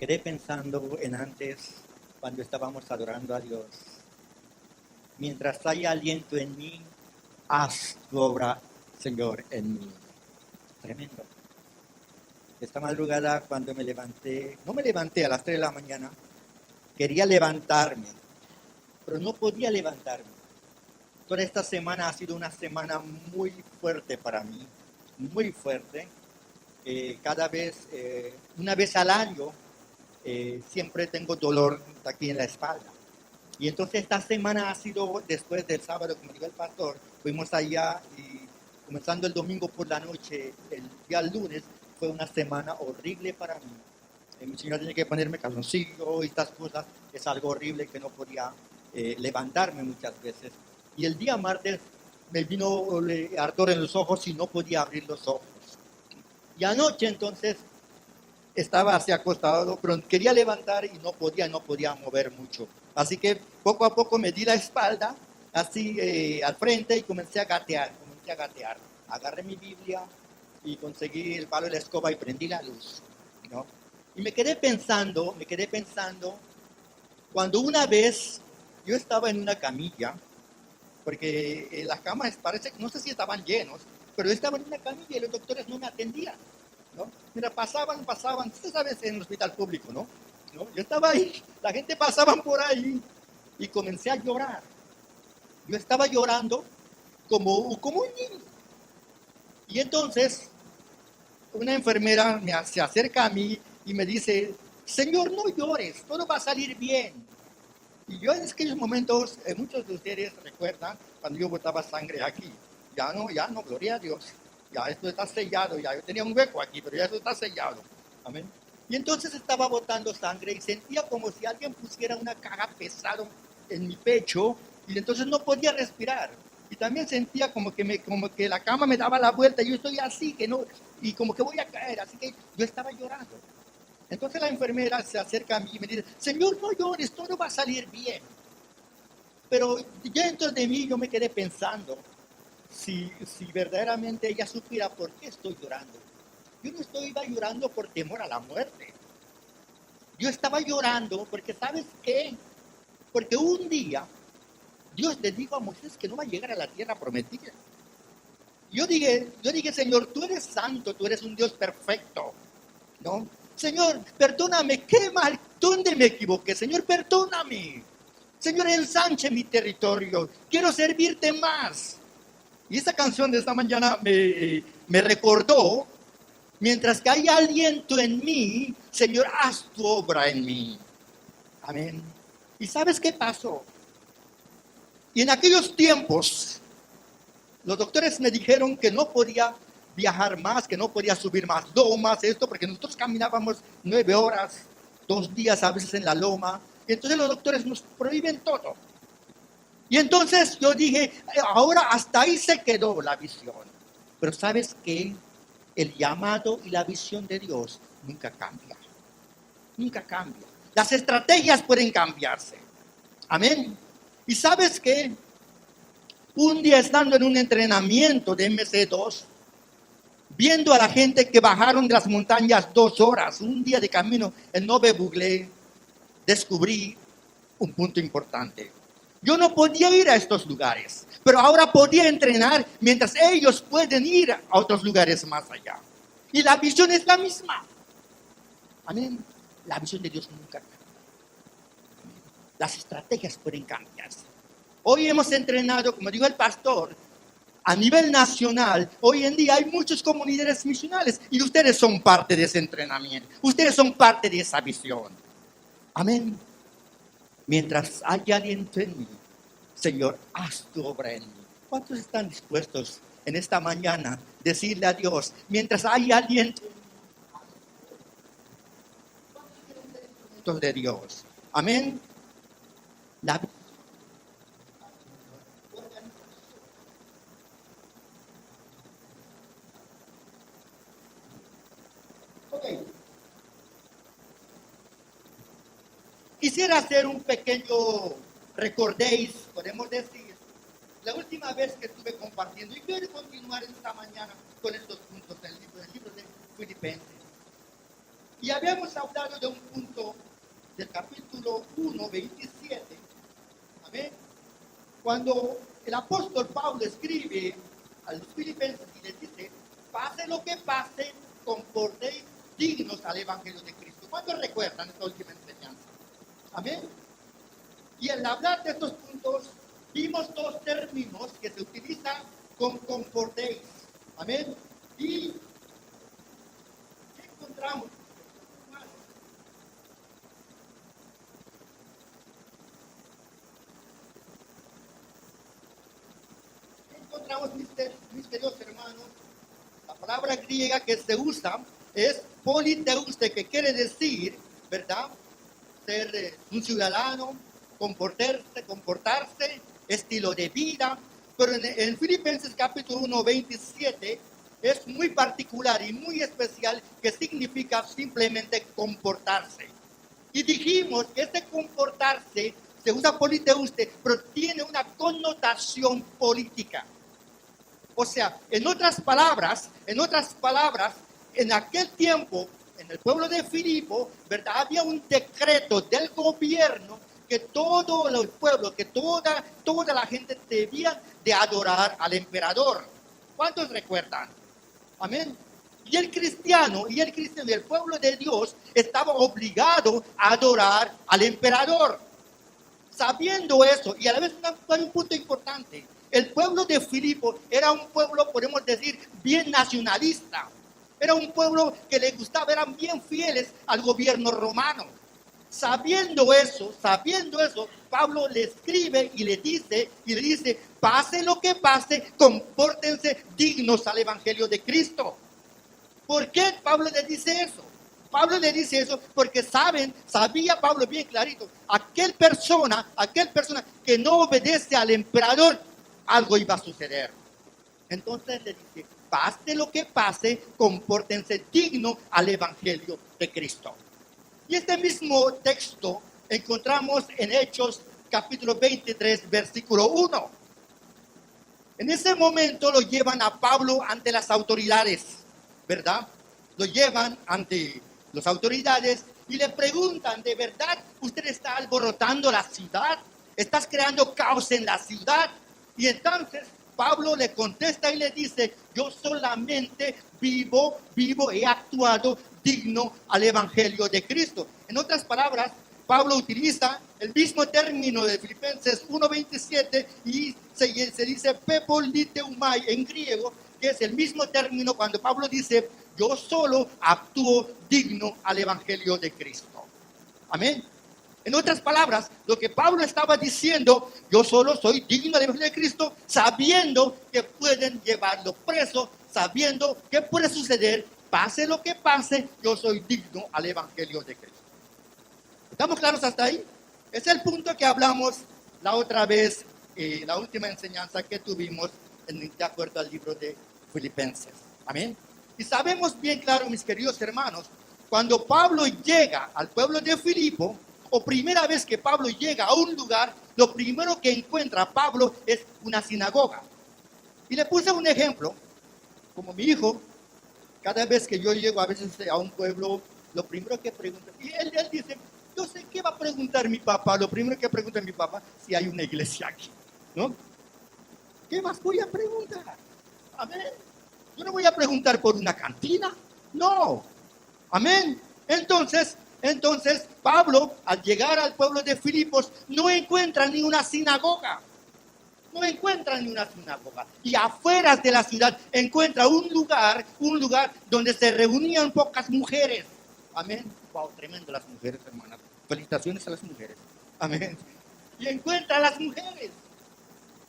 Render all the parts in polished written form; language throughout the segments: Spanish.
quedé pensando en antes, cuando estábamos adorando a Dios. Mientras haya aliento en mí, haz tu obra, Señor, en mí. Tremendo. Esta madrugada, cuando me levanté, no me levanté a las 3 de la mañana, quería levantarme, pero no podía levantarme. Toda esta semana ha sido una semana muy fuerte para mí, muy fuerte. Cada vez, una vez al año, siempre tengo dolor aquí en la espalda. Y entonces esta semana ha sido después del sábado, como dijo el pastor, fuimos allá y comenzando el domingo por la noche, el día lunes, fue una semana horrible para mí. Mi señora tenía que ponerme calzoncillo y estas cosas, es algo horrible que no podía levantarme muchas veces. Y el día martes me vino ardor en los ojos y no podía abrir los ojos. Y anoche entonces estaba así acostado, pero quería levantar y no podía mover mucho. Así que poco a poco me di la espalda, así al frente y comencé a gatear. Agarré mi Biblia y conseguí el palo de la escoba y prendí la luz, ¿no? Y me quedé pensando, cuando una vez yo estaba en una camilla, porque las camas parece, no sé si estaban llenos, pero yo estaba en una camilla y los doctores no me atendían, ¿no? Mira, pasaban, usted sabe, en el hospital público, ¿no? Yo estaba ahí, la gente pasaba por ahí y comencé a llorar. Yo estaba llorando como un niño. Y entonces una enfermera se acerca a mí y me dice, Señor, no llores, todo va a salir bien. Y yo en aquellos momentos, muchos de ustedes recuerdan cuando yo botaba sangre aquí. Ya no, gloria a Dios. Ya esto está sellado, ya yo tenía un hueco aquí, pero ya esto está sellado. Amén. Y entonces estaba botando sangre y sentía como si alguien pusiera una caja pesada en mi pecho y entonces no podía respirar. Y también sentía como que la cama me daba la vuelta y yo estoy así, que no, y como que voy a caer, así que yo estaba llorando. Entonces la enfermera se acerca a mí y me dice, Señor, no llores, todo va a salir bien. Pero dentro de mí yo me quedé pensando, si verdaderamente ella supiera por qué estoy llorando. Yo no estoy llorando por temor a la muerte. Yo estaba llorando porque, ¿sabes qué? Porque un día Dios le dijo a Moisés que no va a llegar a la tierra prometida. Yo dije, Señor, tú eres santo, tú eres un Dios perfecto, ¿no? Señor, perdóname, qué mal, ¿dónde me equivoqué? Señor, perdóname. Señor, ensanche mi territorio, quiero servirte más. Y esa canción de esta mañana me recordó, mientras que hay aliento en mí, Señor, haz tu obra en mí. Amén. ¿Y sabes qué pasó? Y en aquellos tiempos, los doctores me dijeron que no podía viajar más, que no podía subir más lomas, esto, porque nosotros caminábamos 9 horas, 2 días a veces en la loma, y entonces los doctores nos prohíben todo. Y entonces yo dije, ahora hasta ahí se quedó la visión. Pero ¿sabes qué? El llamado y la visión de Dios nunca cambia. Nunca cambia. Las estrategias pueden cambiarse. Amén. ¿Y sabes qué? Un día estando en un entrenamiento de MC2, viendo a la gente que bajaron de las montañas 2 horas, un día de camino en Nove Bugle, descubrí un punto importante. Yo no podía ir a estos lugares, pero ahora podía entrenar mientras ellos pueden ir a otros lugares más allá. Y la visión es la misma. Amén. La visión de Dios nunca cambia. Las estrategias pueden cambiarse. Hoy hemos entrenado, como dijo el pastor, a nivel nacional. Hoy en día hay muchas comunidades misionales y ustedes son parte de ese entrenamiento. Ustedes son parte de esa visión. Amén. Mientras haya aliento en mí, Señor, haz tu obra en mí. ¿Cuántos están dispuestos en esta mañana a decirle a Dios, mientras haya aliento de Dios? Amén. La okay. Quisiera hacer un pequeño recordéis, podemos decir, la última vez que estuve compartiendo, y quiero continuar esta mañana con estos puntos del libro de Filipenses. Y habíamos hablado de un punto del capítulo 1, 27. Amén. Cuando el apóstol Pablo escribe a los filipenses y les dice, pase lo que pase, comportéis dignos al evangelio de Cristo. ¿Cuántos recuerdan esta última enseñanza? Amén. Y al hablar de estos puntos, vimos dos términos que se utilizan con comportéis. Amén. Y ¿qué encontramos? Encontramos, mis queridos hermanos, la palabra griega que se usa es politeuste, que quiere decir, ¿verdad? Ser un ciudadano, comportarse, estilo de vida. Pero en Filipenses capítulo 1, 27 es muy particular y muy especial, que significa simplemente comportarse. Y dijimos que este comportarse se usa politeuste, pero tiene una connotación política. O sea, en otras palabras, en aquel tiempo, en el pueblo de Filipo, ¿verdad? Había un decreto del gobierno que todo el pueblo, que toda la gente debía de adorar al emperador. ¿Cuántos recuerdan? Amén. Y el cristiano y el pueblo de Dios estaba obligado a adorar al emperador. Sabiendo eso, y a la vez un punto importante, el pueblo de Filipo era un pueblo, podemos decir, bien nacionalista. Era un pueblo que le gustaba, eran bien fieles al gobierno romano. Sabiendo eso, Pablo le escribe y le dice, pase lo que pase, compórtense dignos al evangelio de Cristo. ¿Por qué Pablo le dice eso? Pablo le dice eso porque sabía Pablo bien clarito, aquel persona que no obedece al emperador, algo iba a suceder. Entonces le dice, pase lo que pase, compórtense digno al evangelio de Cristo. Y este mismo texto encontramos en Hechos capítulo 23, versículo 1. En ese momento lo llevan a Pablo ante las autoridades, ¿verdad? Lo llevan ante las autoridades y le preguntan, ¿de verdad usted está alborotando la ciudad? ¿Estás creando caos en la ciudad? Y entonces Pablo le contesta y le dice, yo solamente vivo, he actuado digno al evangelio de Cristo. En otras palabras, Pablo utiliza el mismo término de Filipenses 1:27 y se dice pepoliteumai en griego, que es el mismo término cuando Pablo dice, yo solo actúo digno al evangelio de Cristo. Amén. En otras palabras, lo que Pablo estaba diciendo, yo solo soy digno del evangelio de Cristo, sabiendo que pueden llevarlo preso, sabiendo que puede suceder, pase lo que pase, yo soy digno al evangelio de Cristo. ¿Estamos claros hasta ahí? Es el punto que hablamos la otra vez, la última enseñanza que tuvimos de acuerdo al libro de Filipenses. Amén. Y sabemos bien claro, mis queridos hermanos, cuando Pablo llega al pueblo de Filipo, o primera vez que Pablo llega a un lugar, lo primero que encuentra Pablo es una sinagoga. Y le puse un ejemplo, como mi hijo, cada vez que yo llego a veces a un pueblo, lo primero que pregunta, y él dice, yo sé qué va a preguntar mi papá, lo primero que pregunta mi papá, si hay una iglesia aquí, ¿no? ¿Qué más voy a preguntar? Amén. Yo no voy a preguntar por una cantina, no. Amén. Entonces, Pablo, al llegar al pueblo de Filipos, no encuentra ni una sinagoga. Y afuera de la ciudad encuentra un lugar donde se reunían pocas mujeres. Amén. Wow, tremendo las mujeres, hermanas. Felicitaciones a las mujeres. Amén. Y encuentra a las mujeres.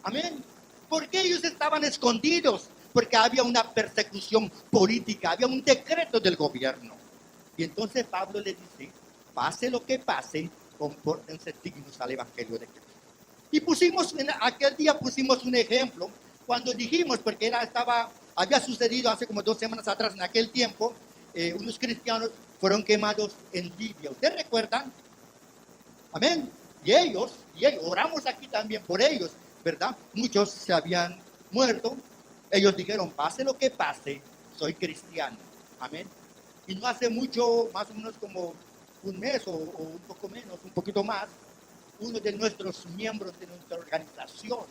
Amén. ¿Por qué ellos estaban escondidos? Porque había una persecución política, había un decreto del gobierno. Y entonces Pablo le dice, pase lo que pase, compórtense dignos al evangelio de Cristo. Y aquel día pusimos un ejemplo, cuando dijimos, porque había sucedido hace como 2 semanas atrás, en aquel tiempo, unos cristianos fueron quemados en Libia. ¿Ustedes recuerdan? Amén. Y ellos, oramos aquí también por ellos, ¿verdad? Muchos se habían muerto. Ellos dijeron, pase lo que pase, soy cristiano. Amén. Y no hace mucho, más o menos como un mes o un poco menos, un poquito más, uno de nuestros miembros de nuestra organización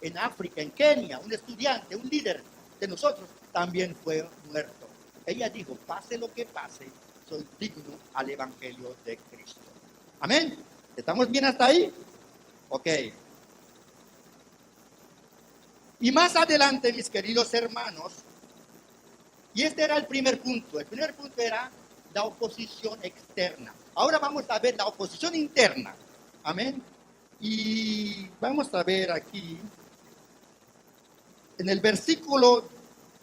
en África, en Kenia, un estudiante, un líder de nosotros, también fue muerto. Ella dijo, pase lo que pase, soy digno al Evangelio de Cristo. Amén. ¿Estamos bien hasta ahí? Ok. Y más adelante, mis queridos hermanos, y este era el primer punto. El primer punto era la oposición externa. Ahora vamos a ver la oposición interna. Amén. Y vamos a ver aquí, en el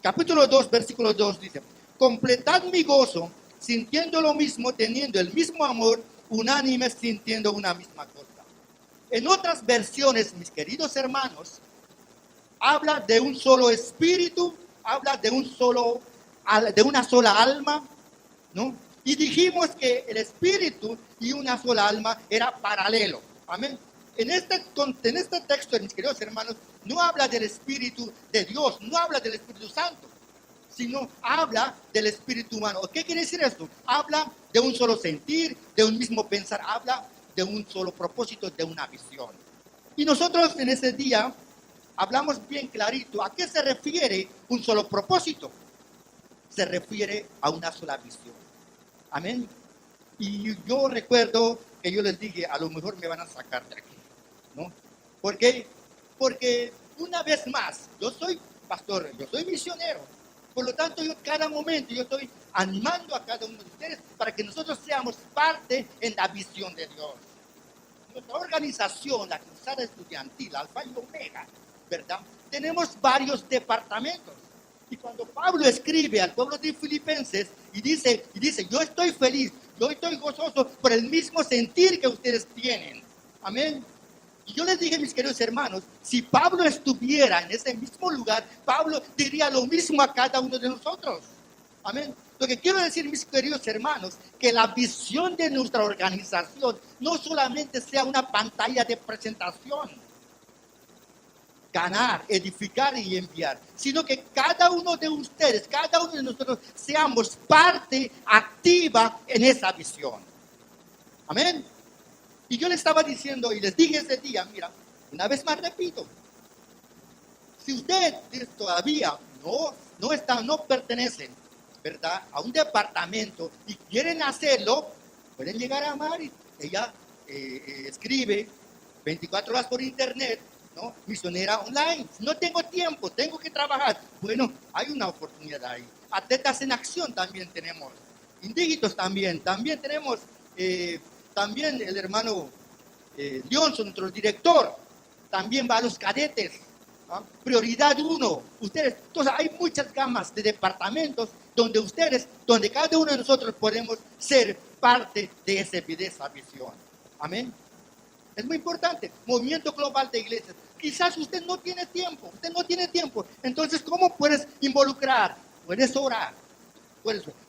capítulo 2, versículo 2 dice, completad mi gozo, sintiendo lo mismo, teniendo el mismo amor, unánimes, sintiendo una misma cosa. En otras versiones, mis queridos hermanos, habla de un solo espíritu, habla de una sola alma, ¿no? Y dijimos que el espíritu y una sola alma era paralelo. Amén. En este texto, mis queridos hermanos, no habla del Espíritu de Dios, no habla del Espíritu Santo, sino habla del espíritu humano. ¿Qué quiere decir esto? Habla de un solo sentir, de un mismo pensar, habla de un solo propósito, de una visión. Y nosotros en ese día hablamos bien clarito a qué se refiere un solo propósito. Se refiere a una sola visión. Amén. Y yo recuerdo que yo les dije, a lo mejor me van a sacar de aquí, ¿no? ¿Por qué? Porque una vez más, yo soy pastor, yo soy misionero. Por lo tanto, yo cada momento yo estoy animando a cada uno de ustedes para que nosotros seamos parte en la visión de Dios. Nuestra organización, la Cruzada Estudiantil, Alfa y Omega, ¿verdad? Tenemos varios departamentos. Y cuando Pablo escribe al pueblo de Filipenses y dice, yo estoy feliz, yo estoy gozoso por el mismo sentir que ustedes tienen. Amén. Y yo les dije, mis queridos hermanos, si Pablo estuviera en ese mismo lugar, Pablo diría lo mismo a cada uno de nosotros. Amén. Lo que quiero decir, mis queridos hermanos, que la visión de nuestra organización no solamente sea una pantalla de presentación, ganar, edificar y enviar, sino que cada uno de ustedes, cada uno de nosotros, seamos parte activa en esa visión. Amén. Y yo les estaba diciendo y les dije ese día, mira, una vez más repito, si ustedes todavía no pertenecen, ¿verdad?, a un departamento y quieren hacerlo, pueden llegar a Mari. Ella escribe 24 horas por internet, ¿no? Misionera online. No tengo tiempo, tengo que trabajar. Bueno, hay una oportunidad ahí. Atletas en acción también tenemos. Indígitos también tenemos. También el hermano Johnson, nuestro director, también va a los cadetes. ¿Ah? Prioridad 1. Ustedes, entonces hay muchas gamas de departamentos donde cada uno de nosotros podemos ser parte de esa visión. Amén. Es muy importante. Movimiento global de iglesias. Quizás usted no tiene tiempo. Entonces, ¿cómo puedes involucrar? Puedes orar.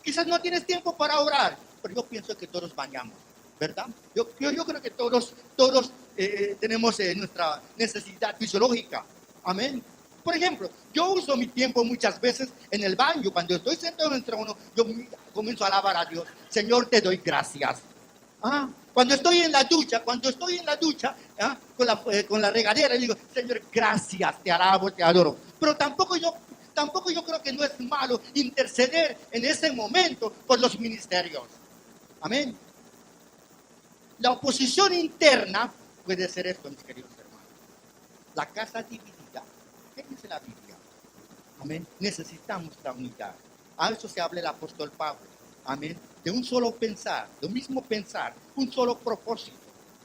Quizás no tienes tiempo para orar, pero yo pienso que todos bañamos, ¿verdad? Yo creo que todos tenemos nuestra necesidad fisiológica. Amén. Por ejemplo, yo uso mi tiempo muchas veces en el baño. Cuando estoy sentado en el trono, yo comienzo a alabar a Dios. Señor, te doy gracias. Cuando estoy en la ducha, con la regadera, digo, Señor, gracias, te alabo, te adoro. Pero tampoco yo creo que no es malo interceder en ese momento por los ministerios. Amén. La oposición interna puede ser esto, mis queridos hermanos. La casa dividida. ¿Qué dice la Biblia? Amén. Necesitamos la unidad. A eso se habla el apóstol Pablo. Amén. De un solo pensar, de un mismo pensar, un solo propósito.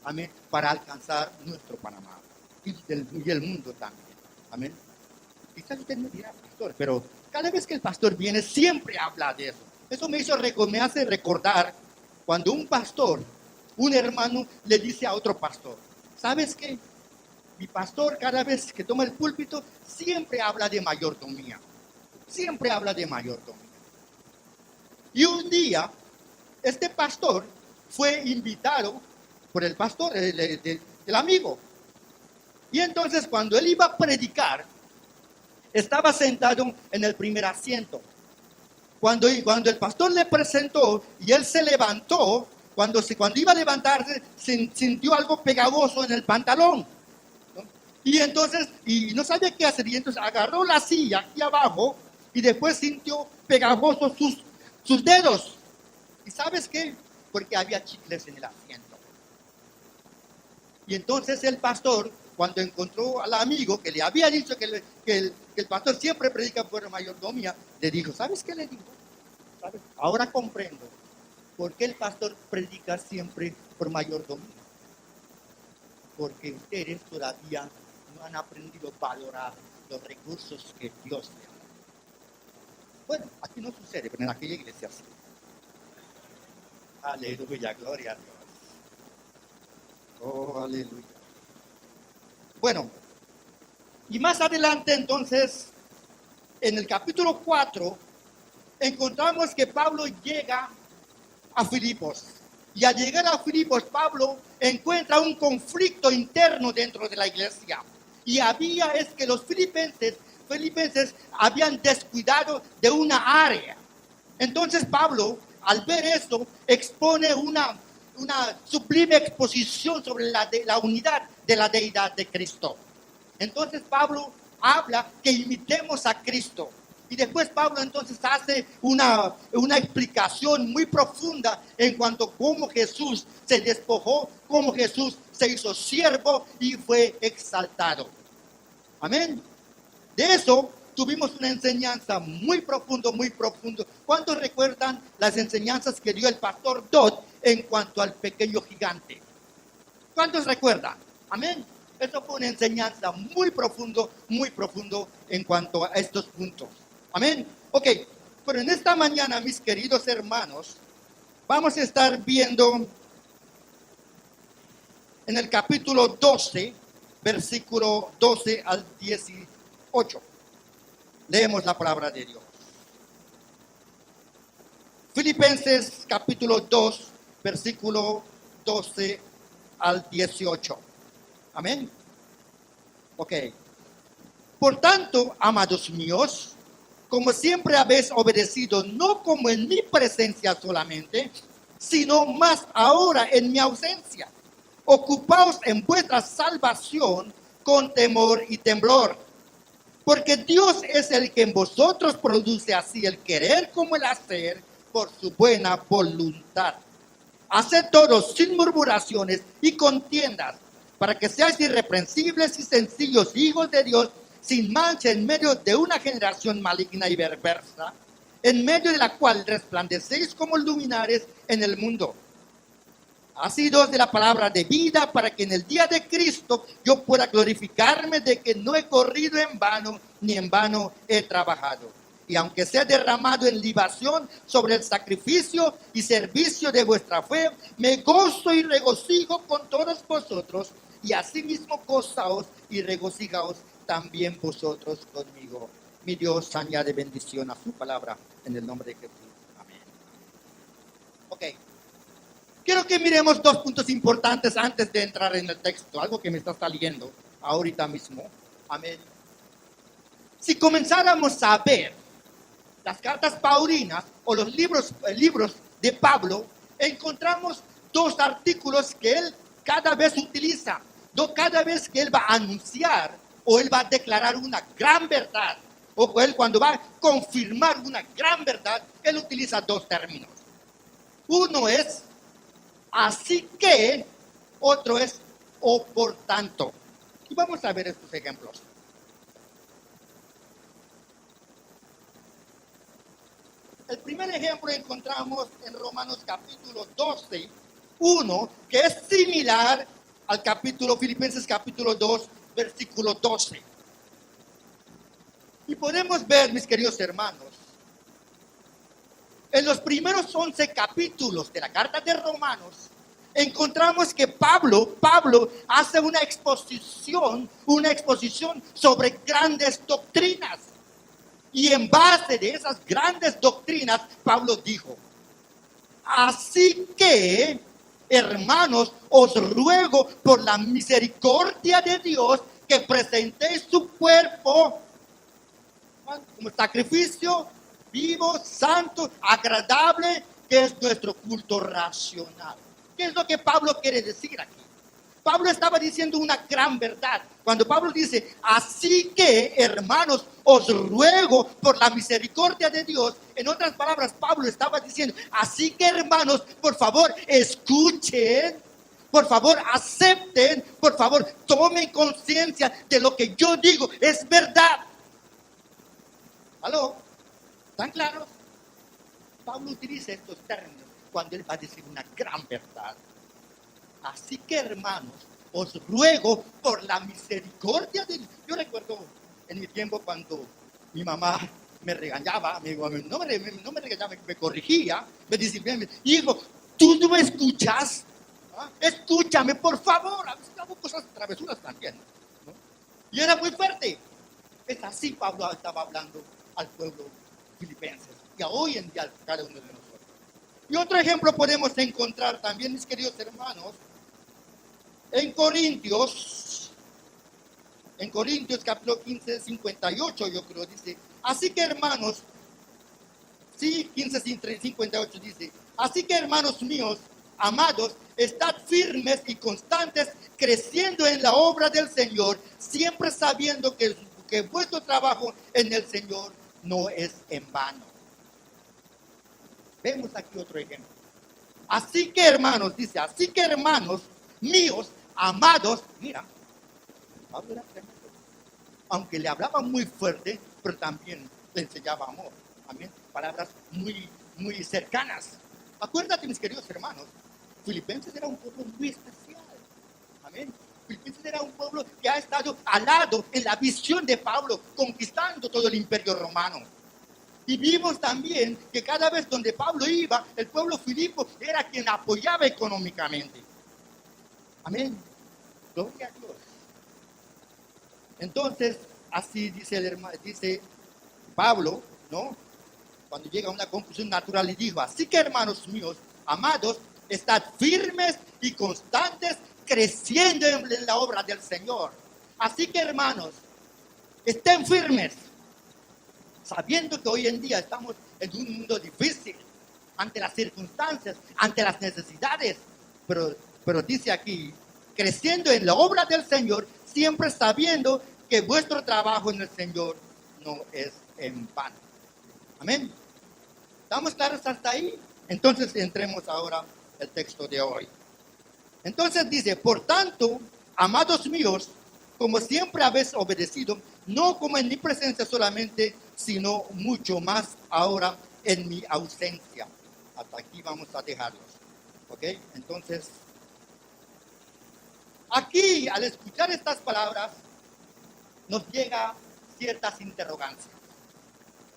Amén. Para alcanzar nuestro Panamá y el mundo también. Amén. Quizás usted me dirá, pastor, pero cada vez que el pastor viene siempre habla de eso. Eso me hace recordar cuando un pastor, un hermano, le dice a otro pastor, ¿sabes qué? Mi pastor cada vez que toma el púlpito siempre habla de mayordomía. Siempre habla de mayordomía. Y un día, este pastor fue invitado por el pastor, el amigo. Y entonces cuando él iba a predicar, estaba sentado en el primer asiento. cuando el pastor le presentó y él se levantó, cuando iba a levantarse, sintió algo pegajoso en el pantalón, ¿no? Y entonces, y no sabía qué hacer, y entonces agarró la silla aquí abajo y después sintió pegajosos sus dedos. ¿Y sabes qué? Porque había chicles en el asiento. Y entonces el pastor, cuando encontró al amigo que le había dicho que el pastor siempre predica por mayordomía, le dijo, ¿sabes qué le dijo? ¿Sabes? Ahora comprendo por qué el pastor predica siempre por mayordomía. Porque ustedes todavía no han aprendido a valorar los recursos que Dios le da. Bueno, aquí no sucede, pero en aquella iglesia sí. Aleluya, gloria a Dios. Oh, aleluya. Bueno, y más adelante entonces, en el capítulo 4, encontramos que Pablo llega a Filipos. Y al llegar a Filipos, Pablo encuentra un conflicto interno dentro de la iglesia. Y es que los filipenses habían descuidado de una área. Entonces Pablo, al ver esto, expone una sublime exposición sobre la unidad de la deidad de Cristo. Entonces Pablo habla que imitemos a Cristo. Y después Pablo entonces hace una explicación muy profunda en cuanto a cómo Jesús se despojó, cómo Jesús se hizo siervo y fue exaltado. Amén. De eso tuvimos una enseñanza muy profundo, muy profundo. ¿Cuántos recuerdan las enseñanzas que dio el pastor Dodd en cuanto al pequeño gigante? ¿Cuántos recuerdan? Amén. Eso fue una enseñanza muy profundo en cuanto a estos puntos. Amén. Ok, pero en esta mañana, mis queridos hermanos, vamos a estar viendo en el capítulo 12, versículo 12 al 18. Leemos la palabra de Dios. Filipenses capítulo 2, versículo 12 al 18. Amén. Ok. Por tanto, amados míos, como siempre habéis obedecido, no como en mi presencia solamente, sino más ahora en mi ausencia. Ocupaos en vuestra salvación con temor y temblor. Porque Dios es el que en vosotros produce así el querer como el hacer por su buena voluntad. Haced todo sin murmuraciones y contiendas, para que seáis irreprensibles y sencillos hijos de Dios, sin mancha en medio de una generación maligna y perversa, en medio de la cual resplandecéis como luminares en el mundo. Asidos de la palabra de vida, para que en el día de Cristo yo pueda glorificarme de que no he corrido en vano, ni en vano he trabajado. Y aunque sea derramado en libación sobre el sacrificio y servicio de vuestra fe, me gozo y regocijo con todos vosotros, y asimismo gozaos y regocijaos también vosotros conmigo. Mi Dios añade bendición a su palabra en el nombre de Jesús. Amén. Ok. Quiero que miremos dos puntos importantes antes de entrar en el texto, algo que me está saliendo ahorita mismo. Amén. Si comenzáramos a ver las cartas paulinas o los libros de Pablo, encontramos dos artículos que él cada vez utiliza. Cada vez que él va a anunciar o él va a declarar una gran verdad, o él cuando va a confirmar una gran verdad, él utiliza dos términos. Uno es así que, otro es o por tanto. Y vamos a ver estos ejemplos. El primer ejemplo encontramos en Romanos capítulo 12, 1, que es similar al capítulo Filipenses capítulo 2, versículo 12. Y podemos ver, mis queridos hermanos, en los primeros 11 capítulos de la carta de Romanos, encontramos que Pablo hace una exposición sobre grandes doctrinas. Y en base de esas grandes doctrinas, Pablo dijo, así que, hermanos, os ruego por la misericordia de Dios que presentéis su cuerpo como sacrificio vivo, santo, agradable, que es nuestro culto racional. ¿Qué es lo que Pablo quiere decir aquí? Pablo estaba diciendo una gran verdad. Cuando Pablo dice, así que, hermanos, os ruego por la misericordia de Dios. En otras palabras, Pablo estaba diciendo, así que, hermanos, por favor, escuchen, por favor, acepten, por favor, tomen conciencia de lo que yo digo. Es verdad. ¿Aló? ¿Están claros? Pablo utiliza estos términos cuando él va a decir una gran verdad. Así que, hermanos, os ruego por la misericordia de Dios. Yo recuerdo en mi tiempo cuando mi mamá me regañaba, no me regañaba, me corrigía, me decía, hijo, tú no me escuchas, ¿ah? Escúchame, por favor. A veces hago cosas travesuras también, ¿no? Y era muy fuerte. Es así Pablo estaba hablando al pueblo filipenses y a hoy en día a cada uno de nosotros. Y otro ejemplo podemos encontrar también, mis queridos hermanos, en Corintios capítulo 15, 58, yo creo, dice, así que hermanos, sí, 15, 58 dice, así que hermanos míos, amados, estad firmes y constantes, creciendo en la obra del Señor, siempre sabiendo que vuestro trabajo en el Señor no es en vano. Vemos aquí otro ejemplo. Así que hermanos, dice, así que hermanos míos, amados, mira, Pablo era tremendo. Aunque le hablaba muy fuerte, pero también le enseñaba amor. Amén. Palabras muy, muy cercanas. Acuérdate, mis queridos hermanos, Filipenses era un pueblo muy especial. Amén. Filipenses era un pueblo que ha estado al lado en la visión de Pablo, conquistando todo el imperio romano. Y vimos también que cada vez donde Pablo iba, el pueblo filipo era quien apoyaba económicamente. Amén. Gloria a Dios. Entonces, así dice Pablo, ¿no? Cuando llega a una conclusión natural, le dijo, así que hermanos míos, amados, estad firmes y constantes, creciendo en la obra del Señor. Así que hermanos, estén firmes, sabiendo que hoy en día estamos en un mundo difícil, ante las circunstancias, ante las necesidades, pero dice aquí, creciendo en la obra del Señor, siempre sabiendo que vuestro trabajo en el Señor no es en vano. Amén. ¿Estamos claros hasta ahí? Entonces entremos ahora al texto de hoy. Entonces dice, por tanto, amados míos, como siempre habéis obedecido, no como en mi presencia solamente, sino mucho más ahora en mi ausencia. Hasta aquí vamos a dejarlos. ¿Ok? Entonces, aquí al escuchar estas palabras, nos llega ciertas interrogancias.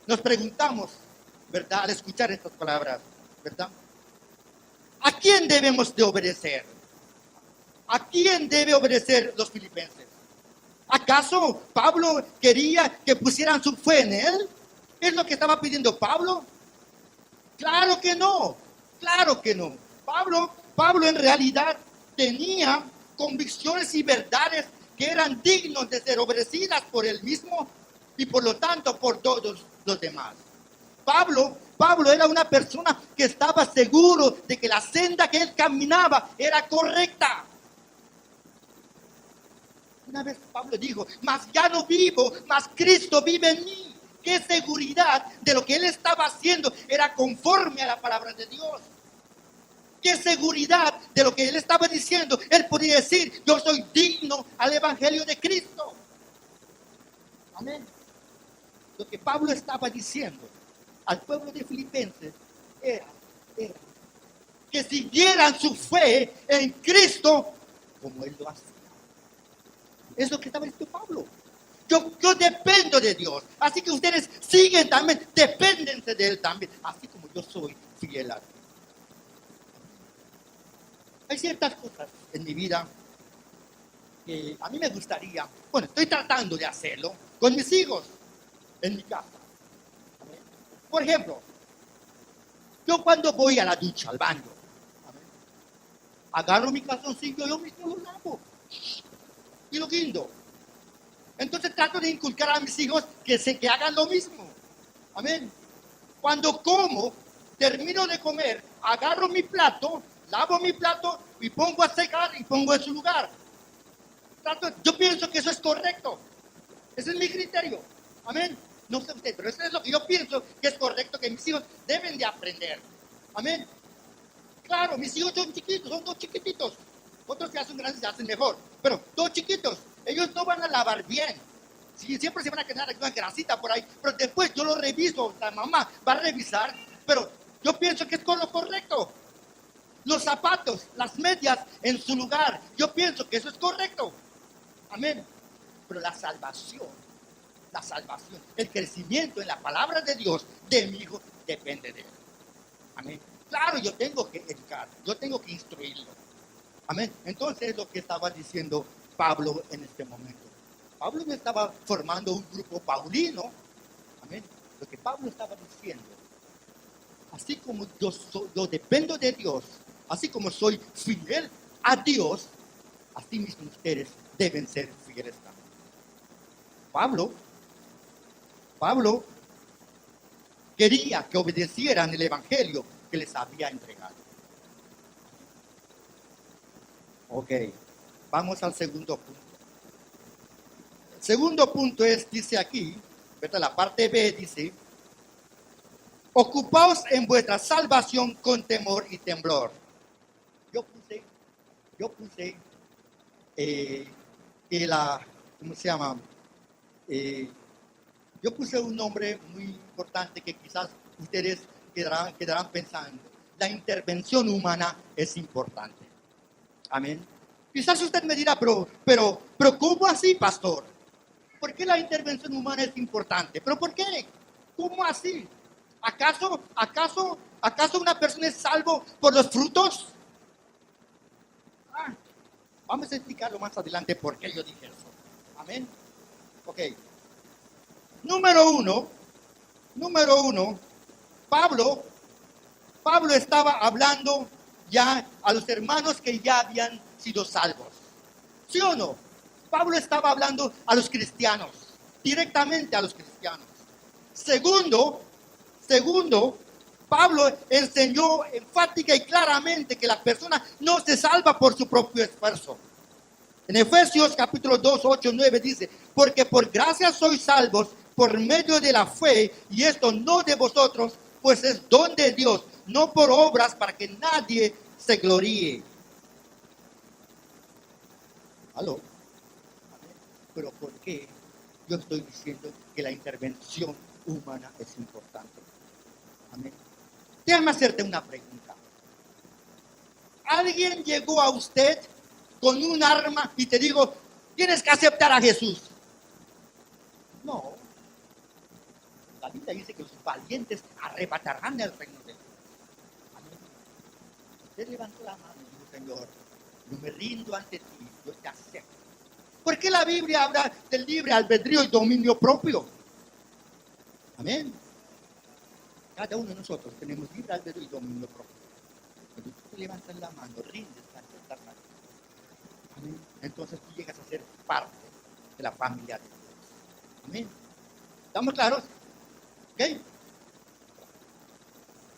Nos preguntamos, ¿verdad? Al escuchar estas palabras, ¿verdad? ¿A quién debemos de obedecer? ¿A quién debe obedecer los filipenses? ¿Acaso Pablo quería que pusieran su fe en él? ¿Es lo que estaba pidiendo Pablo? Claro que no, claro que no. Pablo en realidad tenía convicciones y verdades que eran dignos de ser obedecidas por él mismo y por lo tanto por todos los demás. Pablo era una persona que estaba seguro de que la senda que él caminaba era correcta. Una vez Pablo dijo, mas ya no vivo, mas Cristo vive en mí. Qué seguridad de lo que él estaba haciendo era conforme a la palabra de Dios. Qué seguridad de lo que él estaba diciendo. Él podía decir, yo soy digno al evangelio de Cristo. Amén. Lo que Pablo estaba diciendo al pueblo de Filipenses era que siguieran su fe en Cristo como él lo hacía. Es lo que estaba diciendo Pablo. Yo dependo de Dios. Así que ustedes siguen también, depéndense de Él también. Así como yo soy fiel a Él. Hay ciertas cosas en mi vida que a mí me gustaría, bueno, estoy tratando de hacerlo con mis hijos en mi casa. Por ejemplo, yo cuando voy a la ducha, al baño, agarro mi calzoncillo, yo mismo lo lavo y lo guindo. Entonces trato de inculcar a mis hijos que hagan lo mismo. Amén. Cuando como, termino de comer, agarro mi plato, lavo mi plato y pongo a secar y pongo en su lugar. Yo pienso que eso es correcto. Ese es mi criterio. Amén. No sé usted, pero eso es lo que yo pienso que es correcto, que mis hijos deben de aprender. Amén. Claro, mis hijos son chiquitos, son dos chiquititos. Otros que hacen grandes se hacen mejor. Pero dos chiquitos, ellos no van a lavar bien. Sí, siempre se van a quedar una grasita por ahí. Pero después yo lo reviso, la mamá va a revisar. Pero yo pienso que es con lo correcto. Los zapatos, las medias en su lugar. Yo pienso que eso es correcto. Amén. Pero la salvación, el crecimiento en la palabra de Dios de mi hijo depende de él. Amén. Claro, yo tengo que educar, yo tengo que instruirlo. Amén. Entonces es lo que estaba diciendo Pablo en este momento. Pablo no estaba formando un grupo paulino. Amén. Lo que Pablo estaba diciendo, así como yo dependo de Dios, así como soy fiel a Dios, así mismo ustedes deben ser fieles también. Pablo quería que obedecieran el evangelio que les había entregado. Ok, vamos al segundo punto. El segundo punto dice aquí, ¿verdad? La parte B dice: ocupaos en vuestra salvación con temor y temblor. Yo puse ¿cómo se llama? Yo puse un nombre muy importante que quizás ustedes quedarán pensando. La intervención humana es importante. Amén. Quizás usted me dirá, pero ¿cómo así, pastor? ¿Por qué la intervención humana es importante? ¿Pero por qué? ¿Cómo así? ¿Acaso una persona es salvo por los frutos? Vamos a explicarlo más adelante por qué yo dije eso. Amén. Ok. Número uno, Pablo estaba hablando ya a los hermanos que ya habían sido salvos. ¿Sí o no? Pablo estaba hablando a los cristianos, directamente a los cristianos. Segundo, Pablo enseñó enfática y claramente que la persona no se salva por su propio esfuerzo. En Efesios capítulo 2, 8, 9 dice: porque por gracia sois salvos por medio de la fe, y esto no de vosotros, pues es don de Dios, no por obras para que nadie se gloríe. ¿Aló? Pero ¿por qué yo estoy diciendo que la intervención humana es importante? Amén. Déjame hacerte una pregunta. ¿Alguien llegó a usted con un arma y te digo, tienes que aceptar a Jesús? No. La Biblia dice que los valientes arrebatarán el reino de Dios. Amén. Usted levantó la mano y dijo: Señor, yo me rindo ante ti, yo te acepto. ¿Por qué la Biblia habla del libre albedrío y dominio propio? Amén. Cada uno de nosotros tenemos libre albedrío y dominio propio. Cuando tú levantas la mano, rindes, aceptas la mano. Amén. Entonces tú llegas a ser parte de la familia de Dios. Amén. ¿Estamos claros? ¿Ok?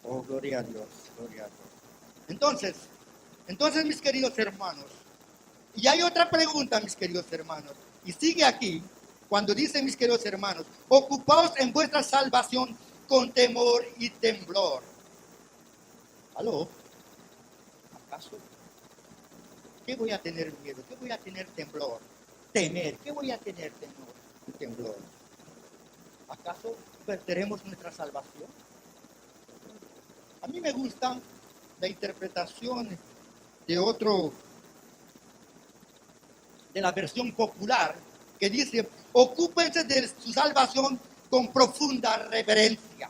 Oh, gloria a Dios, gloria a Dios. Entonces, mis queridos hermanos, y hay otra pregunta, mis queridos hermanos, y sigue aquí, cuando dice, mis queridos hermanos, ocupaos en vuestra salvación con temor y temblor. ¿Aló? ¿Acaso? ¿Qué voy a tener miedo? ¿Qué voy a tener temblor? Temer. ¿Qué voy a tener temor y temblor? ¿Acaso perderemos nuestra salvación? A mí me gusta la interpretación de la versión popular, que dice: ocúpense de su salvación con profunda reverencia.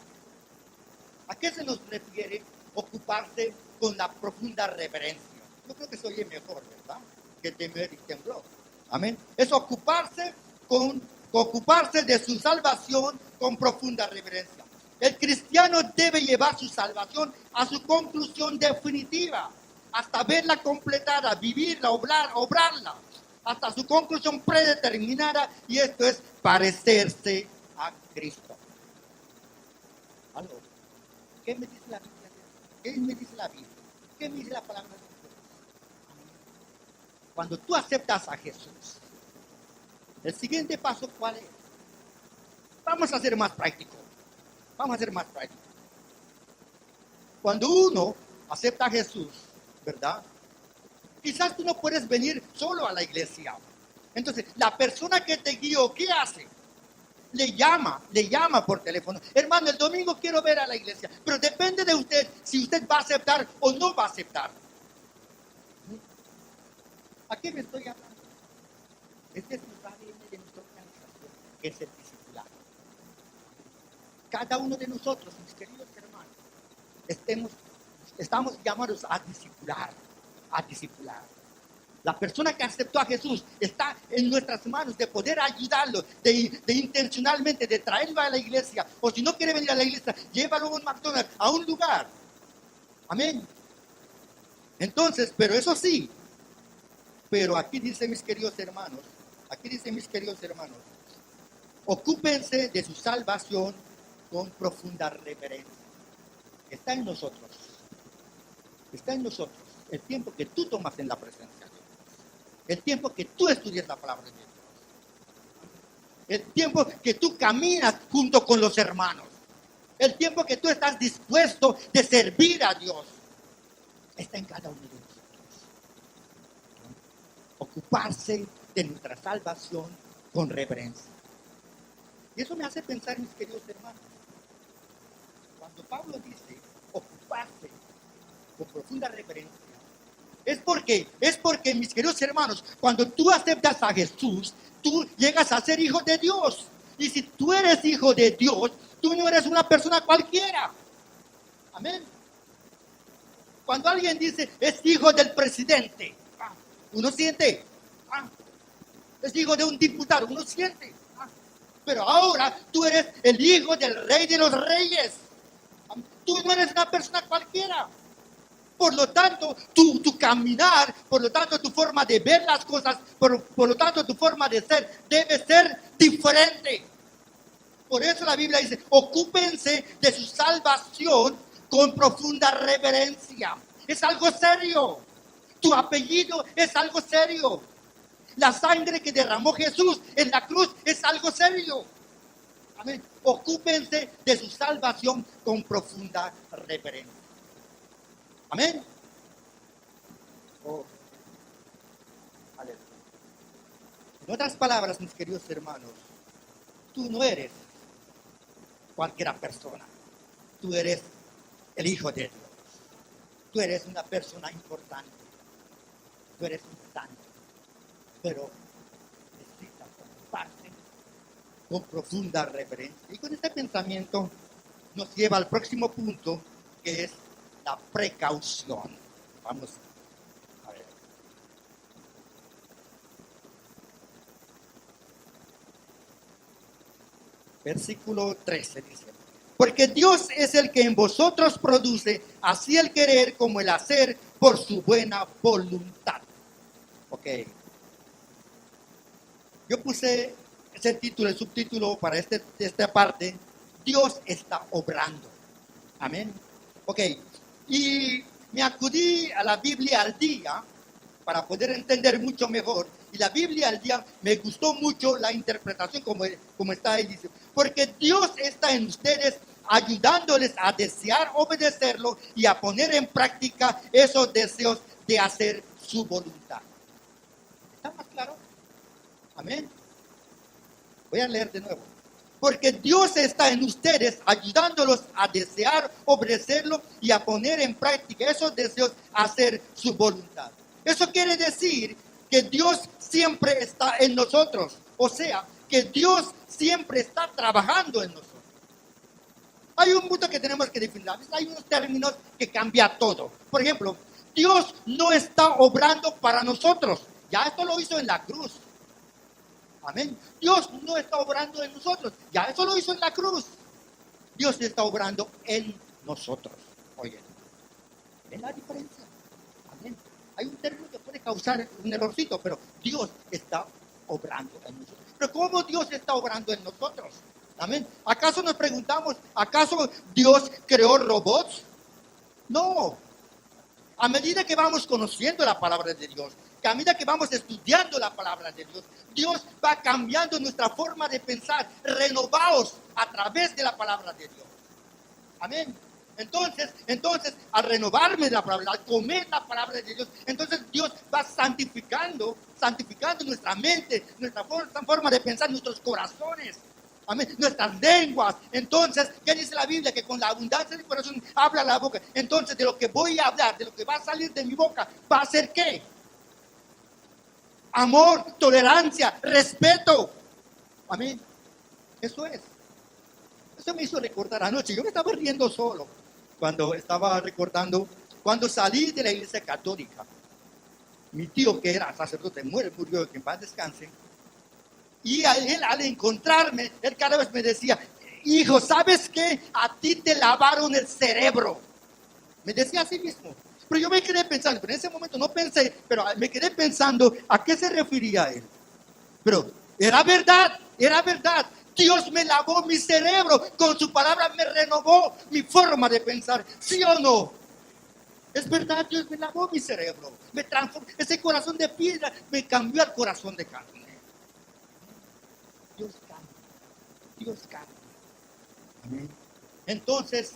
¿A qué se nos refiere ocuparse con la profunda reverencia? Yo creo que se oye mejor, ¿verdad?, que temer y temblor. Amén. Es ocuparse de su salvación con profunda reverencia. El cristiano debe llevar su salvación a su conclusión definitiva, hasta verla completada, vivirla, obrarla, hasta su conclusión predeterminada, y esto es parecerse a Cristo. ¿Aló? ¿Qué me dice la Biblia? ¿Qué me dice la Biblia? ¿Qué me dice la palabra de Dios? Cuando tú aceptas a Jesús, el siguiente paso, ¿cuál es? Vamos a ser más prácticos. Vamos a ser más prácticos. Cuando uno acepta a Jesús, ¿verdad? Quizás tú no puedes venir solo a la iglesia. Entonces, la persona que te guió, ¿qué hace? Le llama por teléfono. Hermano, el domingo quiero ver a la iglesia. Pero depende de usted si usted va a aceptar o no va a aceptar. ¿A qué me estoy hablando? Este es nuestro ADN de nuestra organización, que es el discipulado. Cada uno de nosotros, mis queridos hermanos, estamos llamados a discipular. La persona que aceptó a Jesús está en nuestras manos de poder ayudarlo, de intencionalmente, de traerlo a la iglesia. O si no quiere venir a la iglesia, llévalo a un McDonald's, a un lugar. Amén. Entonces, pero eso sí, pero aquí dice mis queridos hermanos, ocúpense de su salvación con profunda reverencia. Está en nosotros el tiempo que tú tomas en la presencia de Dios, el tiempo que tú estudias la palabra de Dios, el tiempo que tú caminas junto con los hermanos, el tiempo que tú estás dispuesto de servir a Dios, está en cada uno de nosotros. Ocuparse de nuestra salvación con reverencia. Y eso me hace pensar, mis queridos hermanos, cuando Pablo dice ocuparse con profunda reverencia, es porque, mis queridos hermanos, cuando tú aceptas a Jesús, tú llegas a ser hijo de Dios. Y si tú eres hijo de Dios, tú no eres una persona cualquiera. Amén. Cuando alguien dice, es hijo del presidente, uno siente, es hijo de un diputado, uno siente. Pero ahora tú eres el hijo del rey de los reyes. Tú no eres una persona cualquiera. Por lo tanto, tu caminar, por lo tanto, tu forma de ver las cosas, por lo tanto, tu forma de ser debe ser diferente. Por eso la Biblia dice, ocúpense de su salvación con profunda reverencia. Es algo serio. Tu apellido es algo serio. La sangre que derramó Jesús en la cruz es algo serio. Amén. Ocúpense de su salvación con profunda reverencia. Amén. Oh. En otras palabras, mis queridos hermanos, tú no eres cualquier persona. Tú eres el Hijo de Dios. Tú eres una persona importante. Tú eres un santo. Pero necesitas ocuparte con profunda reverencia. Y con este pensamiento nos lleva al próximo punto, que es la precaución. Vamos a ver. Versículo 13 dice: porque Dios es el que en vosotros produce así el querer como el hacer por su buena voluntad. Ok. Yo puse ese título, el subtítulo para esta parte: Dios está obrando. Amén. Ok. Y me acudí a la Biblia al día para poder entender mucho mejor. Y la Biblia al día me gustó mucho la interpretación como está ahí. Dice, porque Dios está en ustedes ayudándoles a desear obedecerlo y a poner en práctica esos deseos de hacer su voluntad. ¿Está más claro? Amén. Voy a leer de nuevo. Porque Dios está en ustedes ayudándolos a desear obedecerlo y a poner en práctica esos deseos a hacer su voluntad. Eso quiere decir que Dios siempre está en nosotros. O sea, que Dios siempre está trabajando en nosotros. Hay un punto que tenemos que definir. Hay unos términos que cambian todo. Por ejemplo, Dios no está obrando para nosotros. Ya esto lo hizo en la cruz. Amén. Dios no está obrando en nosotros. Ya eso lo hizo en la cruz. Dios está obrando en nosotros. Oye, ¿ven la diferencia? Amén. Hay un término que puede causar un errorcito, pero Dios está obrando en nosotros. Pero ¿cómo Dios está obrando en nosotros? Amén. ¿Acaso nos preguntamos, acaso Dios creó robots? No. A medida que vamos conociendo la palabra de Dios, que a medida que vamos estudiando la palabra de Dios, Dios va cambiando nuestra forma de pensar, renovados a través de la palabra de Dios. Amén. Entonces, al renovarme de la palabra, al comer la palabra de Dios, entonces Dios va santificando nuestra mente, nuestra forma de pensar, nuestros corazones. Amén. Nuestras lenguas. Entonces, ¿qué dice la Biblia? Que con la abundancia del corazón habla la boca. Entonces, de lo que voy a hablar, de lo que va a salir de mi boca, ¿va a ser qué? Amor, tolerancia, respeto. Amén. Eso es. Eso me hizo recordar anoche. Yo me estaba riendo solo cuando estaba recordando cuando salí de la iglesia católica. Mi tío, que era sacerdote, murió, que en paz descanse. Y él, al encontrarme, él cada vez me decía: hijo, ¿sabes qué? A ti te lavaron el cerebro. Me decía así mismo. Pero yo me quedé pensando, pero en ese momento no pensé, pero me quedé pensando a qué se refería él. Pero era verdad, era verdad. Dios me lavó mi cerebro, con su palabra me renovó mi forma de pensar. ¿Sí o no? Es verdad, Dios me lavó mi cerebro, me transformó. Ese corazón de piedra me cambió al corazón de carne. Dios cambia, Dios cambia. Amén. Entonces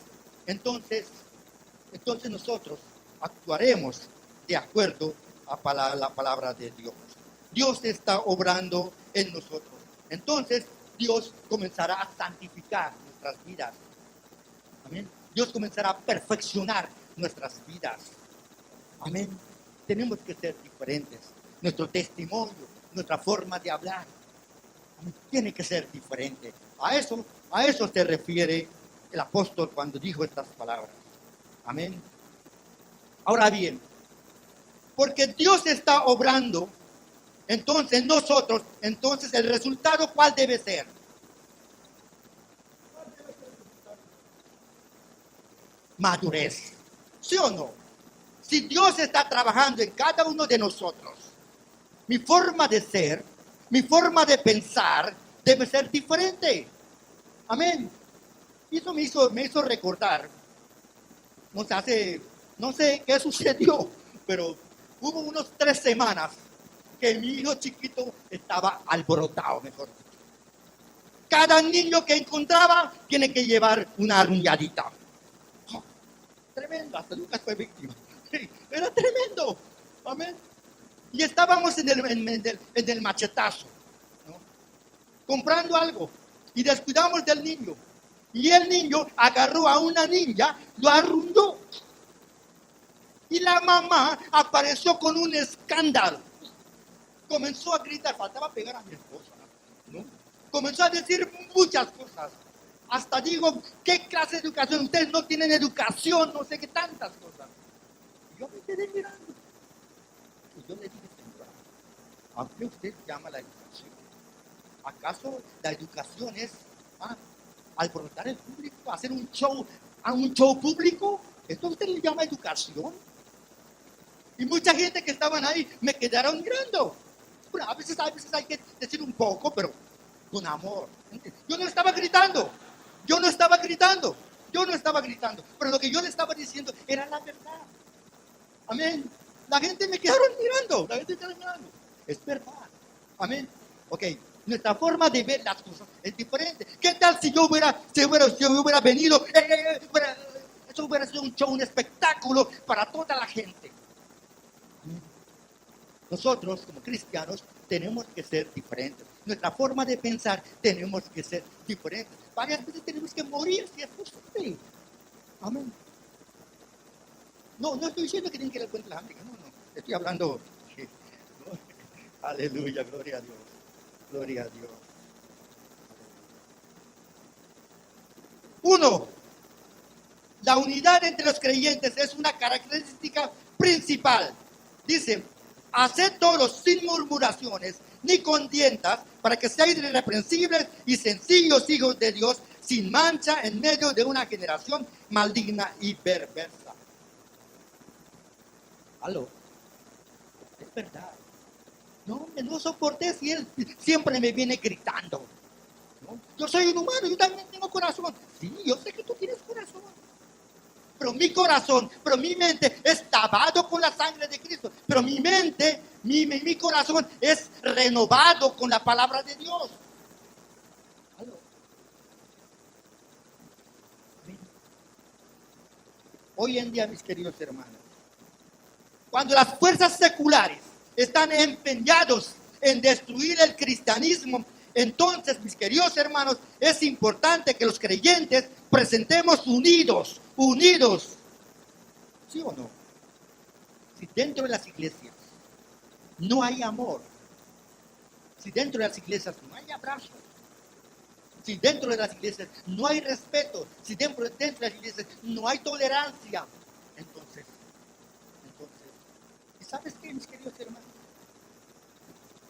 nosotros actuaremos de acuerdo a la palabra de Dios. Dios está obrando en nosotros. Entonces Dios comenzará a santificar nuestras vidas. Amén. Dios comenzará a perfeccionar nuestras vidas. Amén. Tenemos que ser diferentes. Nuestro testimonio, nuestra forma de hablar, amén, tiene que ser diferente. A eso se refiere el apóstol cuando dijo estas palabras. Amén. Ahora bien, porque Dios está obrando, entonces el resultado, ¿cuál debe ser? Madurez. ¿Sí o no? Si Dios está trabajando en cada uno de nosotros, mi forma de ser, mi forma de pensar debe ser diferente. Amén. Y eso me hizo recordar, no sé qué sucedió, pero hubo unos 3 semanas que mi hijo chiquito estaba alborotado, mejor dicho. Cada niño que encontraba tiene que llevar una arrulladita. Oh, tremendo, hasta Lucas fue víctima. Era tremendo. Amén. Y estábamos en el machetazo, ¿no? Comprando algo y descuidamos del niño. Y el niño agarró a una niña, lo arrulló. Y la mamá apareció con un escándalo. Comenzó a gritar, faltaba pegar a mi esposa, ¿no? Comenzó a decir muchas cosas. Hasta digo, ¿qué clase de educación? Ustedes no tienen educación, no sé qué tantas cosas. Y yo me quedé mirando. Y yo le dije: señora, ¿a qué usted llama la educación? ¿Acaso la educación es alborotar el público, hacer un show público? ¿Esto usted le llama educación? Y mucha gente que estaban ahí me quedaron mirando. Bueno, a veces hay que decir un poco, pero con amor. Yo no estaba gritando, pero lo que yo le estaba diciendo era la verdad. Amén. La gente me quedaron mirando, Es verdad. Amén. Ok, nuestra forma de ver las cosas es diferente. ¿Qué tal si yo hubiera venido? Eso hubiera sido un show, un espectáculo para toda la gente. Nosotros, como cristianos, tenemos que ser diferentes. Nuestra forma de pensar tenemos que ser diferentes. Varias veces tenemos que morir si es posible. Amén. No estoy diciendo que tienen que ir al puente de las Américas. No. Estoy hablando. ¿No? Aleluya, gloria a Dios. Gloria a Dios. 1. La unidad entre los creyentes es una característica principal. Dice: haced todos sin murmuraciones ni contiendas, para que seáis irreprensibles y sencillos hijos de Dios, sin mancha en medio de una generación maligna y perversa. ¿Aló? Es verdad. No soporté si él siempre me viene gritando, ¿no? Yo soy un humano, yo también tengo corazón. Sí, yo sé que tú tienes corazón. Pero mi corazón, pero mi mente es lavado con la sangre de Cristo. Pero mi mente, mi corazón es renovado con la palabra de Dios. ¿Aló? Hoy en día, mis queridos hermanos, cuando las fuerzas seculares están empeñados en destruir el cristianismo, entonces, mis queridos hermanos, es importante que los creyentes presentemos unidos, ¿sí o no? Si dentro de las iglesias no hay amor, si dentro de las iglesias no hay abrazo, si dentro de las iglesias no hay respeto, si dentro de las iglesias no hay tolerancia, entonces, ¿y sabes qué, mis queridos hermanos?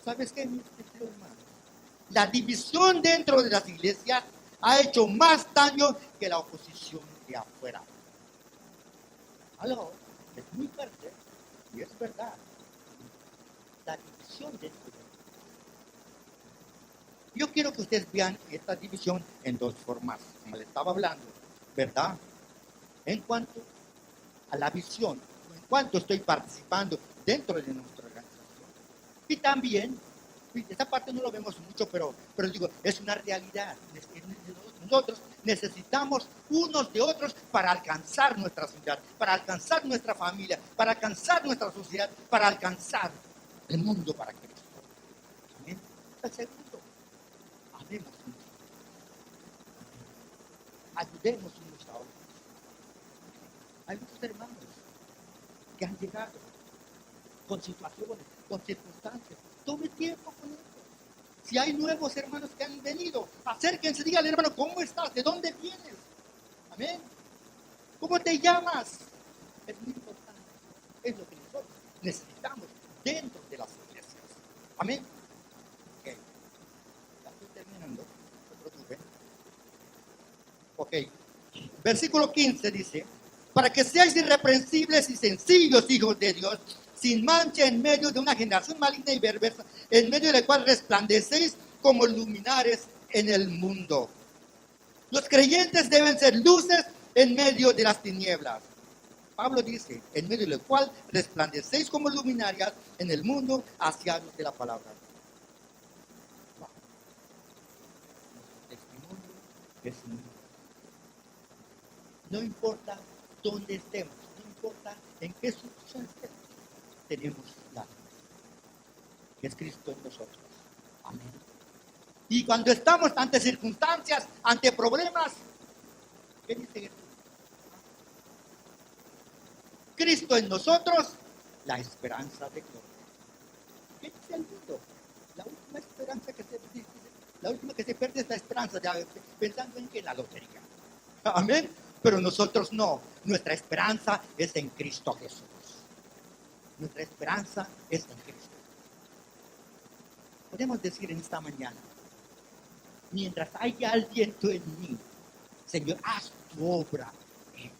¿Sabes qué, mis queridos hermanos? La división dentro de las iglesias ha hecho más daño que la oposición de afuera. Algo es muy fuerte y es verdad. La división dentro de la iglesia. Yo quiero que ustedes vean esta división en dos formas, como les estaba hablando, ¿verdad? En cuanto a la visión, en cuanto estoy participando dentro de nuestra organización. Y también, esta parte no lo vemos mucho, pero digo, es una realidad. Nosotros necesitamos unos de otros para alcanzar nuestra ciudad, para alcanzar nuestra familia, para alcanzar nuestra sociedad, para alcanzar el mundo para Cristo. ¿Amén? El segundo, amemos unos a otros. Ayudemos unos a otros. Hay muchos hermanos que han llegado con situaciones, con circunstancias. Tome tiempo con ellos. Si hay nuevos hermanos que han venido, acérquense, díganle, hermano, ¿cómo estás? ¿De dónde vienes? Amén. ¿Cómo te llamas? Es muy importante. Es lo que nosotros necesitamos dentro de las iglesias. Amén. Ok. Ya estoy terminando. No se preocupen. Ok. Versículo 15 dice, para que seáis irreprensibles y sencillos hijos de Dios, sin mancha en medio de una generación maligna y perversa, en medio de la cual resplandecéis como luminares en el mundo. Los creyentes deben ser luces en medio de las tinieblas. Pablo dice, en medio de la cual resplandecéis como luminarias en el mundo hacia luz de la palabra. Nuestro testimonio es muy importante. No importa dónde estemos, no importa en qué situación estemos, tenemos la luz, que es Cristo en nosotros. Amén. Y cuando estamos ante circunstancias, ante problemas, ¿qué dice Jesús? Cristo en nosotros, la esperanza de gloria. ¿Qué dice el mundo? La última esperanza que se pierde es la esperanza, pensando en que la lotería. Amén. Pero nosotros no. Nuestra esperanza es en Cristo Jesús. Nuestra esperanza es en Cristo. Podemos decir en esta mañana, mientras haya aliento en mí, Señor, haz tu obra en mí.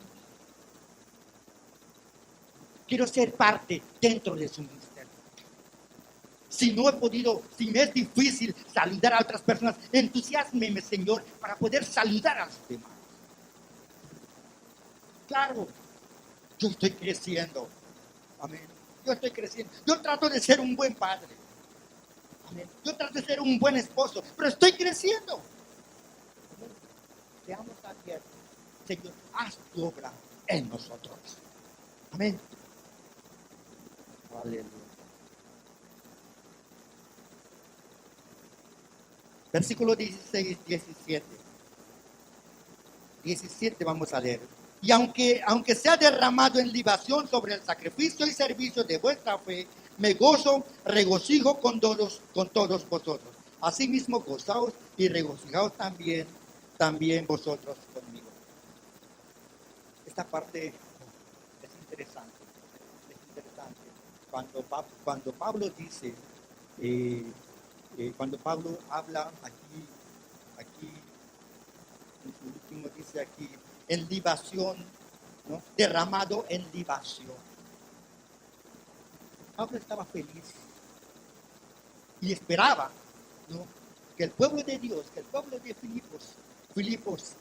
Quiero ser parte dentro de su ministerio. Si no he podido, si me es difícil saludar a otras personas, entusiásmeme, Señor, para poder saludar a los demás. Claro, yo estoy creciendo. Amén. Yo estoy creciendo. Yo trato de ser un buen padre. Amén. Yo trato de ser un buen esposo, pero estoy creciendo. Amén. Seamos abiertos. Señor, haz tu obra en nosotros. Amén. Aleluya. Versículo 16, 17. 17 vamos a leer. Y aunque sea derramado en libación sobre el sacrificio y servicio de vuestra fe, me gozo, regocijo con todos vosotros. Asimismo, gozaos y regocijaos también vosotros conmigo. Esta parte es interesante. Cuando Pablo dice, cuando Pablo habla aquí, en su último dice aquí, en libación, ¿no? Derramado en libación. Pablo estaba feliz y esperaba, ¿no?, que el pueblo de Dios, que el pueblo de Filipos,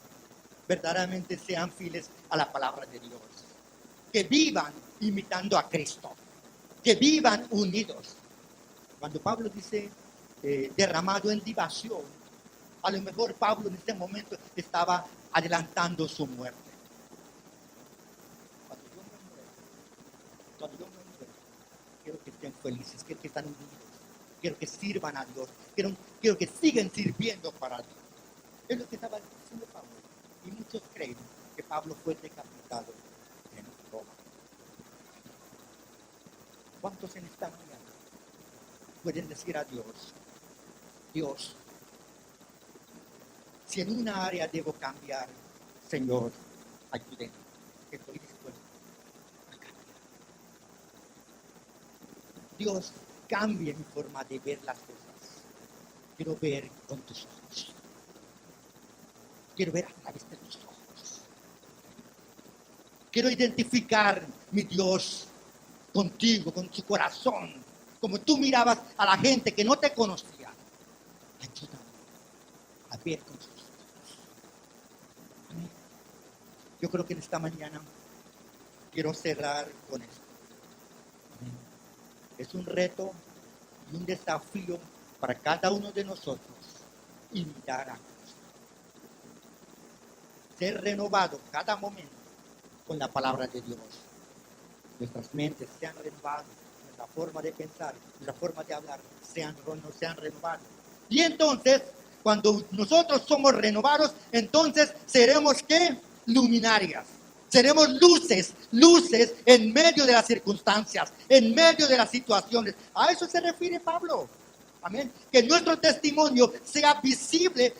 verdaderamente sean fieles a la palabra de Dios. Que vivan imitando a Cristo. Que vivan unidos. Cuando Pablo dice derramado en libación, a lo mejor Pablo en este momento estaba adelantando su muerte. Cuando yo me muera, quiero que estén felices, quiero que estén unidos, quiero que sirvan a Dios, quiero que sigan sirviendo para Dios. Es lo que estaba diciendo Pablo. Y muchos creen que Pablo fue decapitado en Roma. ¿Cuántos en esta mañana pueden decir a Dios, Dios, si en una área debo cambiar, Señor, ayúdenme, estoy dispuesto a cambiar. Dios, cambie mi forma de ver las cosas. Quiero ver con tus ojos. Quiero ver a través de tus ojos. Quiero identificar, mi Dios, contigo, con tu corazón, como tú mirabas a la gente que no te conocía. Ayúdame a ver con tus ojos. Amén. Yo creo que en esta mañana quiero cerrar con esto. Amén. Es un reto y un desafío para cada uno de nosotros imitar a Cristo. Ser renovado cada momento con la palabra de Dios. Nuestras mentes sean renovadas, nuestra forma de pensar, nuestra forma de hablar sean renovadas. Y entonces, cuando nosotros somos renovados, entonces seremos ¿qué? Luminarias. Seremos luces en medio de las circunstancias, en medio de las situaciones. A eso se refiere Pablo. Amén. Que nuestro testimonio sea visible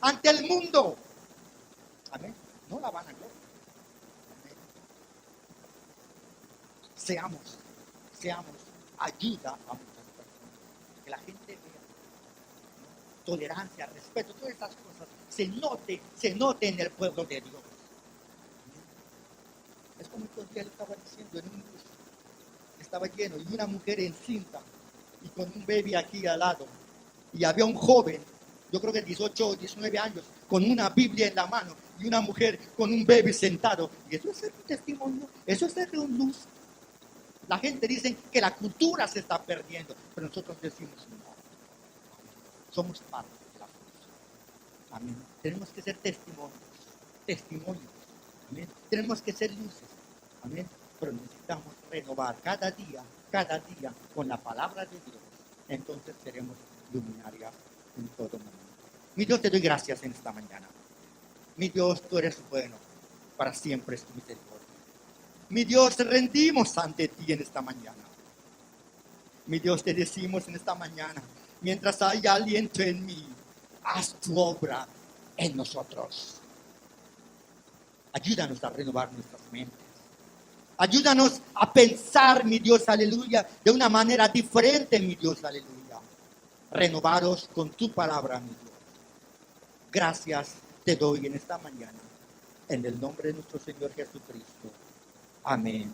ante el mundo. Amén. No la van a ver. Amén. Seamos ayuda a muchas personas. Que la gente vea tolerancia, respeto, todas esas cosas se note en el pueblo de Dios. Es como que él estaba diciendo en un bus, estaba lleno y una mujer encinta y con un bebé aquí al lado. Y había un joven, yo creo que 18 o 19 años, con una Biblia en la mano y una mujer con un bebé sentado. Y eso es ser un testimonio, eso es ser un luz. La gente dice que la cultura se está perdiendo, pero nosotros decimos no. Somos parte de la luz. Amén. Tenemos que ser testimonios. Amén. Tenemos que ser luces. Amén. Pero necesitamos renovar cada día con la palabra de Dios. Entonces seremos luminarias en todo momento. Mi Dios, te doy gracias en esta mañana. Mi Dios, tú eres bueno. Para siempre es tu misericordia. Mi Dios, te rendimos ante ti en esta mañana. Mi Dios, te decimos en esta mañana, mientras haya aliento en mí, haz tu obra en nosotros. Ayúdanos a renovar nuestras mentes. Ayúdanos a pensar, mi Dios, aleluya, de una manera diferente, mi Dios, aleluya. Renovados con tu palabra, mi Dios. Gracias te doy en esta mañana, en el nombre de nuestro Señor Jesucristo. Amén.